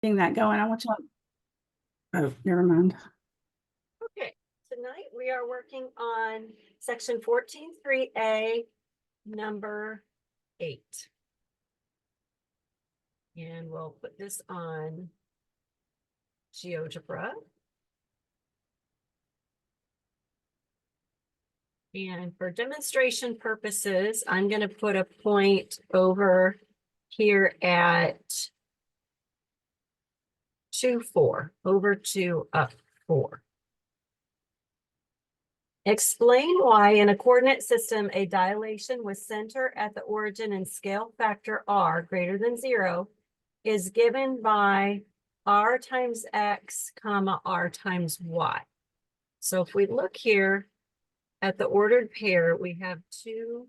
Getting that going. I want you. Oh, never mind. Okay, tonight we are working on section 14.3a, number 8. And we'll put this on GeoGebra. And for demonstration purposes, I'm going to put a point over here at 2, 4, over 2, up 4. Explain why in a coordinate system, a dilation with center at the origin and scale factor r greater than 0 is given by r times x, comma, r times y. So if we look here at the ordered pair, we have 2,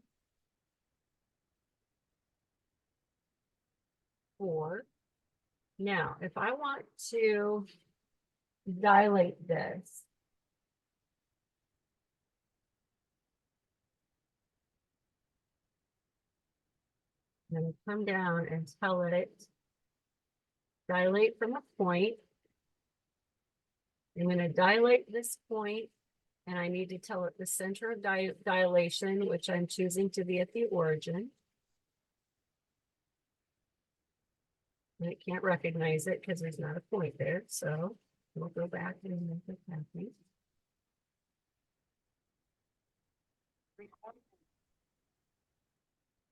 4. Now, if I want to dilate this, I'm going to come down and tell it dilate from a point. I'm going to dilate this point, and I need to tell it the center of dilation, which I'm choosing to be at the origin. And it can't recognize it because there's not a point there. So we'll go back and make it happen.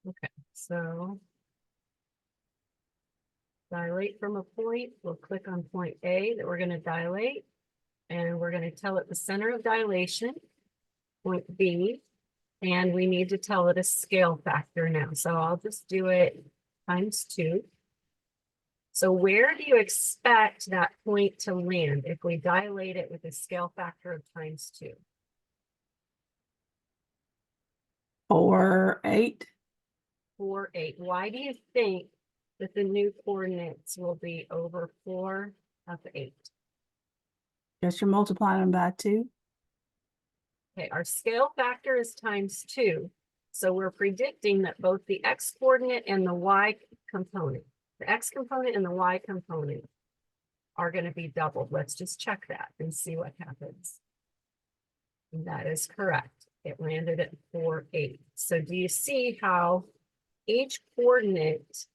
Okay, so dilate from a point. We'll click on point A that we're going to dilate. And we're going to tell it the center of dilation, point B. And we need to tell it a scale factor now. So I'll just do it times 2. So where do you expect that point to land if we dilate it with a scale factor of times 2? 4, 8. 4, 8. Why do you think that the new coordinates will be over 4 up 8? Guess you're multiplying them by 2. Okay, our scale factor is times 2. So we're predicting that both the x coordinate and the y component, the x component and the y component, are going to be doubled. Let's just check that and see what happens. And that is correct. It landed at 4, 8. So do you see how each coordinate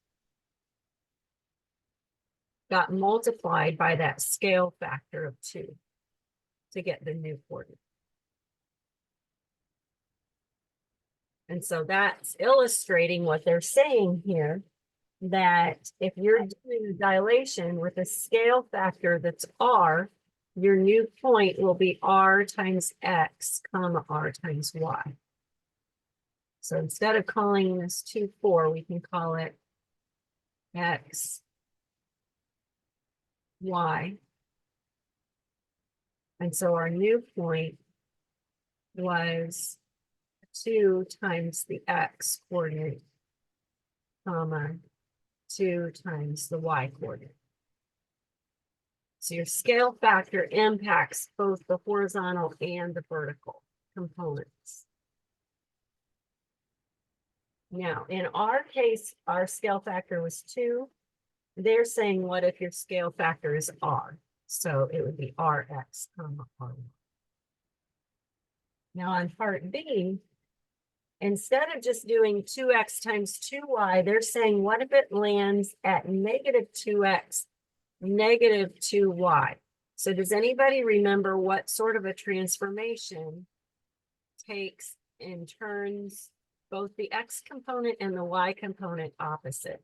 got multiplied by that scale factor of 2 to get the new coordinate? And so that's illustrating what they're saying here, that if you're doing a dilation with a scale factor that's r, your new point will be r times x, comma, r times y. So instead of calling this 2, 4, we can call it x, y. And so our new point was 2 times the x coordinate, comma, 2 times the y coordinate. So your scale factor impacts both the horizontal and the vertical components. Now, in our case, our scale factor was 2. They're saying, what if your scale factor is r? So it would be rx, comma, r. Now on part B, instead of just doing 2x times 2y, they're saying, what if it lands at negative 2x, negative 2y? So does anybody remember what sort of a transformation takes and turns both the x component and the y component opposite?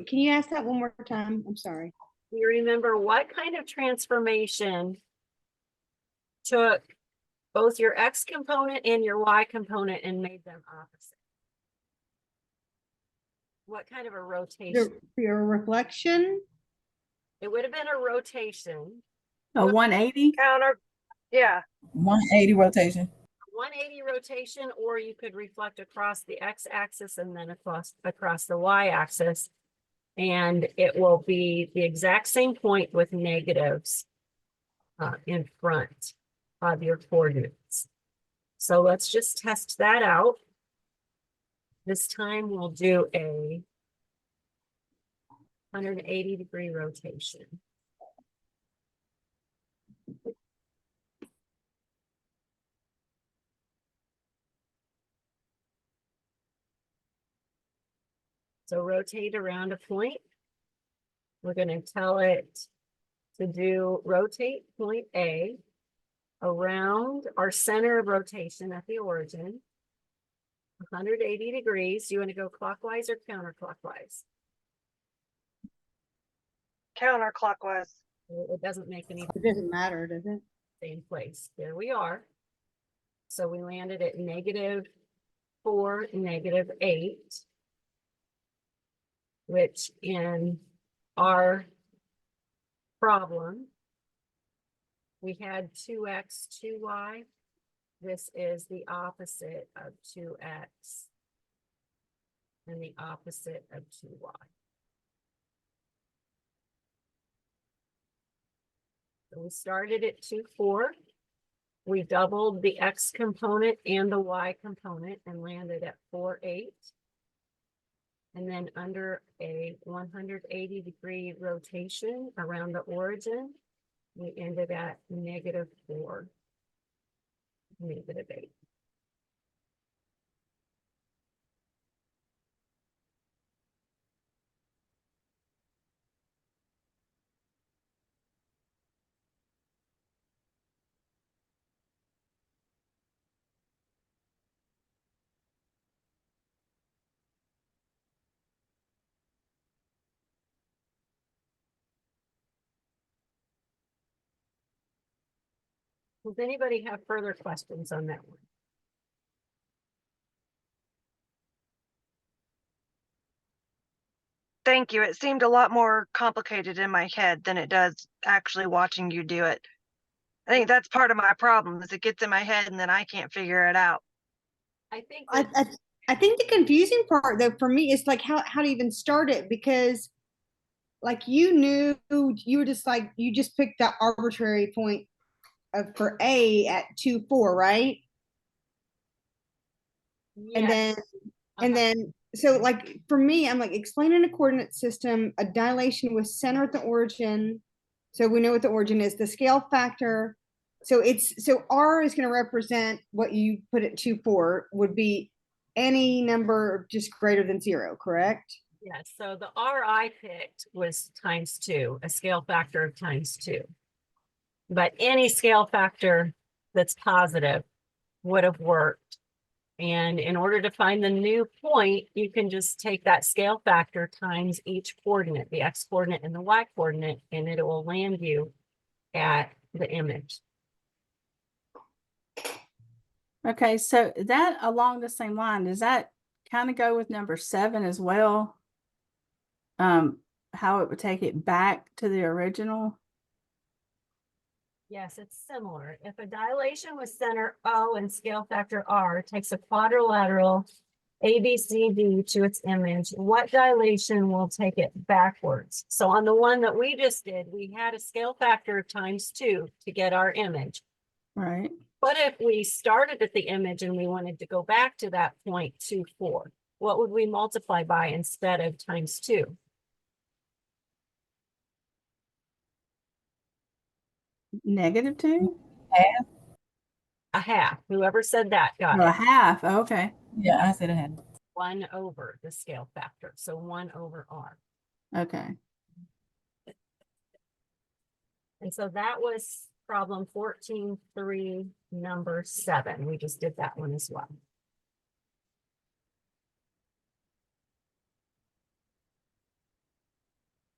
Can you ask that one more time? I'm sorry. Do you remember what kind of transformation took both your x component and your y component and made them opposite? What kind of a rotation? Your reflection? It would have been a rotation. A 180. Counter, yeah. 180 rotation. 180 rotation, or you could reflect across the x-axis and then across the y-axis, and it will be the exact same point with negatives in front of your coordinates. So let's just test that out. This time we'll do a 180-degree rotation. So rotate around a point. We're going to tell it to do rotate point A around our center of rotation at the origin, 180 degrees. You want to go clockwise or counterclockwise? Counterclockwise. It doesn't make any It doesn't matter, does it? same place. There we are. So we landed at -4, -8, which in our problem, we had 2x, 2y. This is the opposite of 2x and the opposite of 2y. So we started at 2, 4. We doubled the x component and the y component and landed at 4, 8. And then under a 180-degree rotation around the origin, we ended at -4, -8. Does anybody have further questions on that one? Thank you. It seemed a lot more complicated in my head than it does actually watching you do it. I think that's part of my problem is it gets in my head and then I can't figure it out. I think I, that, I think the confusing part though for me is like how to even start it, because like you knew, you were just like you just picked that arbitrary point for A at 2, 4, right? And yes, then so like for me, I'm like explaining a coordinate system, a dilation with center at the origin. So we know what the origin is, the scale factor. So R is going to represent what you put at 2, 4 would be any number just greater than 0, correct? yes. So the R I picked was ×2, a scale factor of ×2. But any scale factor that's positive would have worked. And in order to find the new point, you can just take that scale factor times each coordinate, the x coordinate and the y coordinate, and it will land you at the image. Okay, so that along the same line, does that kind of go with number 7 as well? How it would take it back to the original? Yes, it's similar. If a dilation with center O and scale factor R takes a quadrilateral ABCD to its image, what dilation will take it backwards? So on the one that we just did, we had a scale factor of ×2 to get our image. Right. What if we started at the image and we wanted to go back to that point 2, 4? What would we multiply by instead of ×2? -2? A half. Whoever said that got Oh, a it. half. Okay. Yeah, I said I had. 1 over the scale factor. So 1 over R. Okay. And so that was problem 14.3, number 7. We just did that one as well.